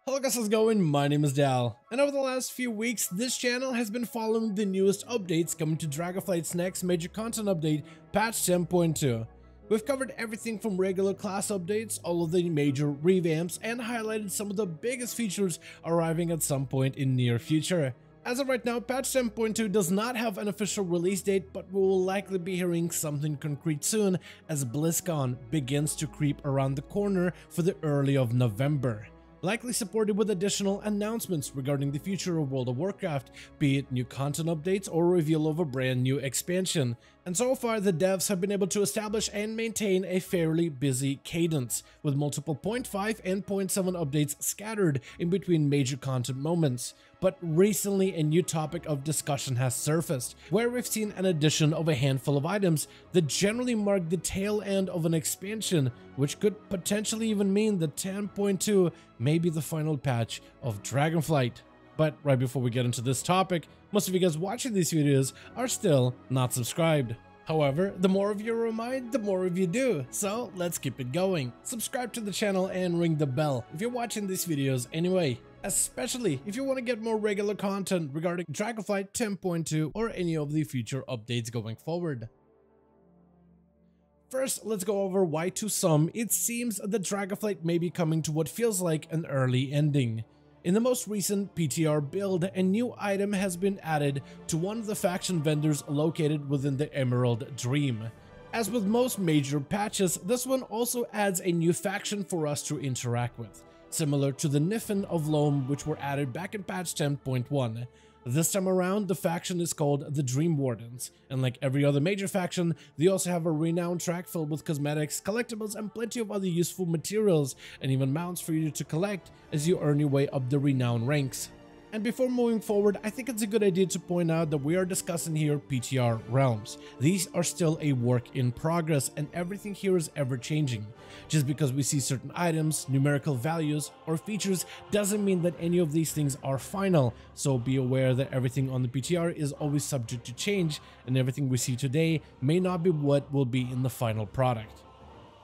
Hello guys, how's it going? My name is Dal, and over the last few weeks, this channel has been following the newest updates coming to Dragonflight's next major content update, patch 10.2. We've covered everything from regular class updates, all of the major revamps, and highlighted some of the biggest features arriving at some point in near future. As of right now, patch 10.2 does not have an official release date, but we will likely be hearing something concrete soon as BlizzCon begins to creep around the corner for the early of November. Likely supported with additional announcements regarding the future of World of Warcraft, be it new content updates or reveal of a brand new expansion. And so far, the devs have been able to establish and maintain a fairly busy cadence, with multiple 0.5 and 0.7 updates scattered in between major content moments. But recently, a new topic of discussion has surfaced, where we've seen an addition of a handful of items that generally mark the tail end of an expansion, which could potentially even mean that 10.2 may be the final patch of Dragonflight. But right before we get into this topic, most of you guys watching these videos are still not subscribed. However, the more of you remind, the more of you do, so let's keep it going. Subscribe to the channel and ring the bell if you're watching these videos anyway, especially if you want to get more regular content regarding Dragonflight 10.2 or any of the future updates going forward. First, let's go over why to some it seems that Dragonflight may be coming to what feels like an early ending. In the most recent PTR build, a new item has been added to one of the faction vendors located within the Emerald Dream. As with most major patches, this one also adds a new faction for us to interact with, similar to the Niffin of Loam, which were added back in patch 10.1. This time around, the faction is called the Dream Wardens, and like every other major faction, they also have a renowned track filled with cosmetics, collectibles, and plenty of other useful materials, and even mounts for you to collect as you earn your way up the renown ranks. And before moving forward, I think it's a good idea to point out that we are discussing here PTR realms. These are still a work in progress, and everything here is ever changing. Just because we see certain items, numerical values, or features doesn't mean that any of these things are final, so be aware that everything on the PTR is always subject to change, and everything we see today may not be what will be in the final product.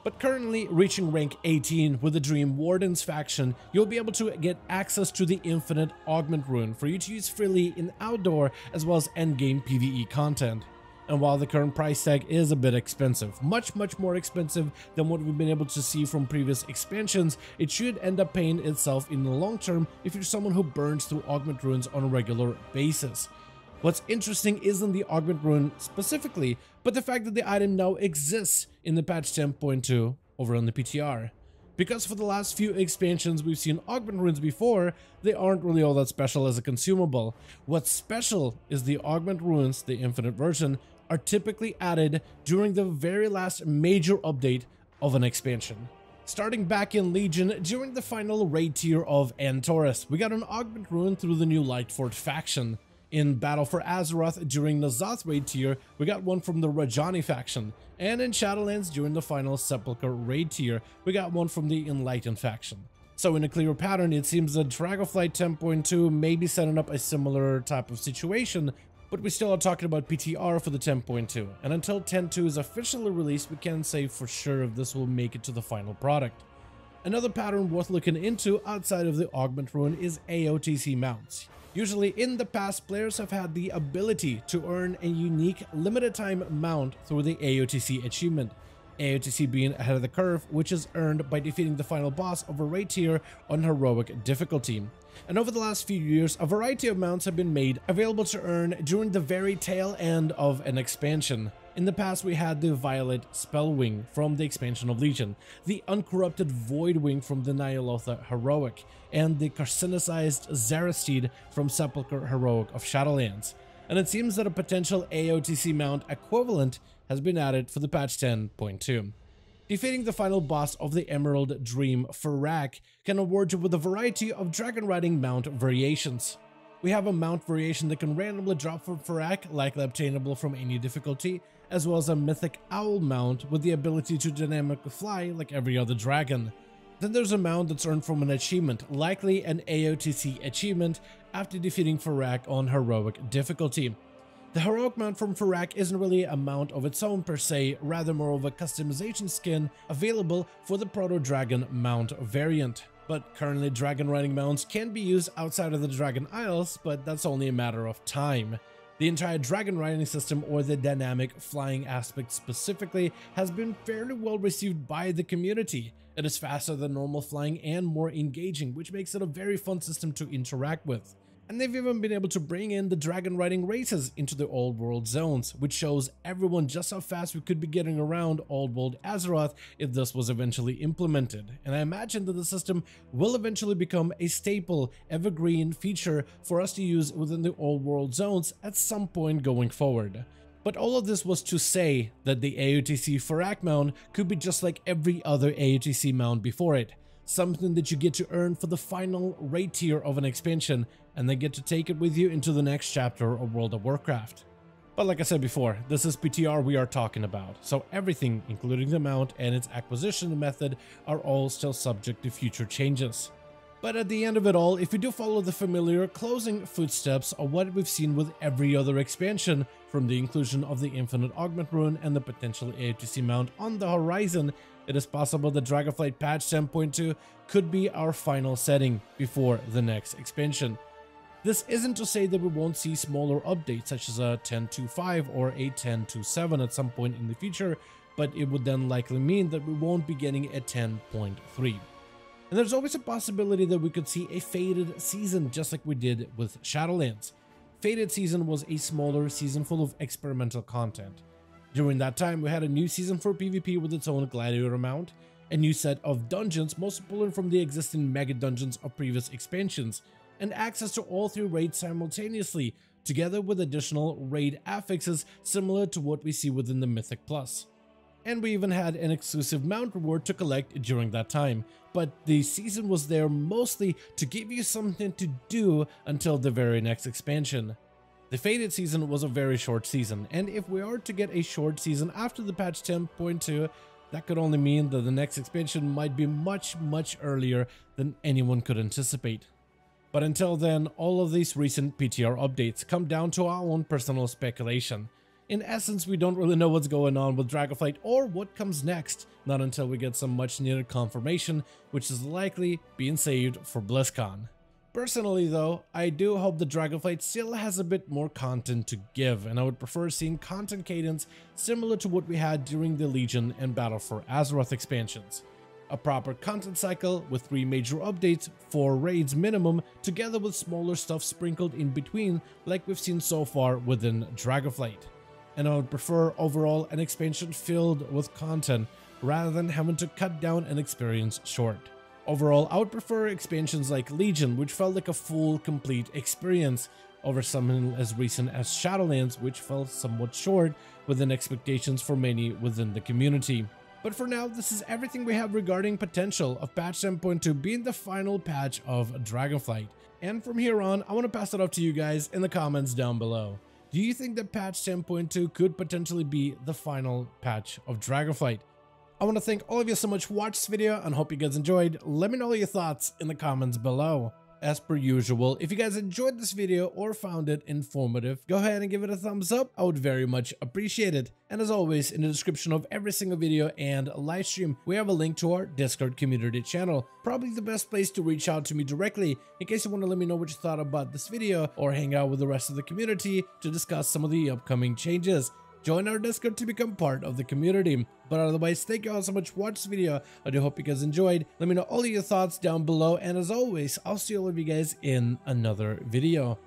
But currently, reaching rank 18 with the Dream Wardens faction, you'll be able to get access to the Infinite Augment Rune for you to use freely in outdoor as well as endgame PvE content. And while the current price tag is a bit expensive, much more expensive than what we've been able to see from previous expansions, it should end up paying itself in the long term if you're someone who burns through Augment Runes on a regular basis. What's interesting isn't the Augment Rune specifically, but the fact that the item now exists in the patch 10.2 over on the PTR. Because for the last few expansions we've seen Augment Runes before, they aren't really all that special as a consumable. What's special is the Augment Runes, the Infinite version, are typically added during the very last major update of an expansion. Starting back in Legion, during the final raid tier of Antorus, we got an Augment Rune through the new Lightfort faction. In Battle for Azeroth during the Zoth raid tier, we got one from the Rajani faction, and in Shadowlands during the final Sepulchre raid tier, we got one from the Enlightened faction. So in a clear pattern, it seems that Dragonflight 10.2 may be setting up a similar type of situation, but we still are talking about PTR for the 10.2, and until 10.2 is officially released, we can't say for sure if this will make it to the final product. Another pattern worth looking into outside of the Augment Rune is AOTC mounts. Usually in the past, players have had the ability to earn a unique limited time mount through the AOTC achievement. AOTC being ahead of the curve, which is earned by defeating the final boss of a raid tier on heroic difficulty. And over the last few years, a variety of mounts have been made available to earn during the very tail end of an expansion. In the past, we had the Violet Spellwing from the expansion of Legion, the Uncorrupted Voidwing from the Nyalotha Heroic, and the carcinicized Zarasteed from Sepulchre Heroic of Shadowlands. And it seems that a potential AOTC mount equivalent has been added for the patch 10.2. Defeating the final boss of the Emerald Dream, Farak, can award you with a variety of dragon riding mount variations. We have a mount variation that can randomly drop from Farak, likely obtainable from any difficulty, as well as a mythic owl mount with the ability to dynamically fly like every other dragon. Then there's a mount that's earned from an achievement, likely an AOTC achievement, after defeating Farak on heroic difficulty. The heroic mount from Farak isn't really a mount of its own per se, rather more of a customization skin available for the Proto-Dragon mount variant. But currently dragon riding mounts can be used outside of the Dragon Isles, but that's only a matter of time. The entire dragon riding system, or the dynamic flying aspect specifically, has been fairly well received by the community. It is faster than normal flying and more engaging, which makes it a very fun system to interact with. And they've even been able to bring in the dragon riding races into the old world zones, which shows everyone just how fast we could be getting around old world Azeroth if this was eventually implemented. And I imagine that the system will eventually become a staple, evergreen feature for us to use within the old world zones at some point going forward. But all of this was to say that the AOTC Farak mount could be just like every other AOTC mount before it. Something that you get to earn for the final raid tier of an expansion, and then get to take it with you into the next chapter of World of Warcraft. But like I said before, this is PTR we are talking about, so everything, including the mount and its acquisition method, are all still subject to future changes. But at the end of it all, if you do follow the familiar closing footsteps of what we've seen with every other expansion, from the inclusion of the Infinite Augment Rune and the potential AOTC mount on the horizon, it is possible that Dragonflight patch 10.2 could be our final setting before the next expansion. This isn't to say that we won't see smaller updates such as a 10.2.5 or a 10.2.7 at some point in the future, but it would then likely mean that we won't be getting a 10.3. And there's always a possibility that we could see a Fated season just like we did with Shadowlands. Fated season was a smaller season full of experimental content. During that time, we had a new season for PvP with its own gladiator mount, a new set of dungeons, most pulling from the existing mega dungeons of previous expansions, and access to all 3 raids simultaneously, together with additional raid affixes similar to what we see within the Mythic Plus. And we even had an exclusive mount reward to collect during that time, but the season was there mostly to give you something to do until the very next expansion. The Fated season was a very short season, and if we are to get a short season after the patch 10.2, that could only mean that the next expansion might be much earlier than anyone could anticipate. But until then, all of these recent PTR updates come down to our own personal speculation. In essence, we don't really know what's going on with Dragonflight or what comes next, not until we get some much needed confirmation, which is likely being saved for BlizzCon. Personally though, I do hope that Dragonflight still has a bit more content to give, and I would prefer seeing content cadence similar to what we had during the Legion and Battle for Azeroth expansions. A proper content cycle with 3 major updates, 4 raids minimum, together with smaller stuff sprinkled in between like we've seen so far within Dragonflight. And I would prefer overall an expansion filled with content rather than having to cut down an experience short. Overall, I would prefer expansions like Legion, which felt like a full, complete experience, over something as recent as Shadowlands, which fell somewhat short within expectations for many within the community. But for now, this is everything we have regarding potential of patch 10.2 being the final patch of Dragonflight. And from here on, I want to pass it off to you guys in the comments down below. Do you think that patch 10.2 could potentially be the final patch of Dragonflight? I want to thank all of you so much for watching this video and hope you guys enjoyed. Let me know your thoughts in the comments below. As per usual, if you guys enjoyed this video or found it informative, go ahead and give it a thumbs up. I would very much appreciate it. And as always, in the description of every single video and live stream, we have a link to our Discord community channel. Probably the best place to reach out to me directly in case you want to let me know what you thought about this video or hang out with the rest of the community to discuss some of the upcoming changes. Join our Discord to become part of the community. But otherwise, thank you all so much for watching this video. I do hope you guys enjoyed. Let me know all of your thoughts down below. And as always, I'll see all of you guys in another video.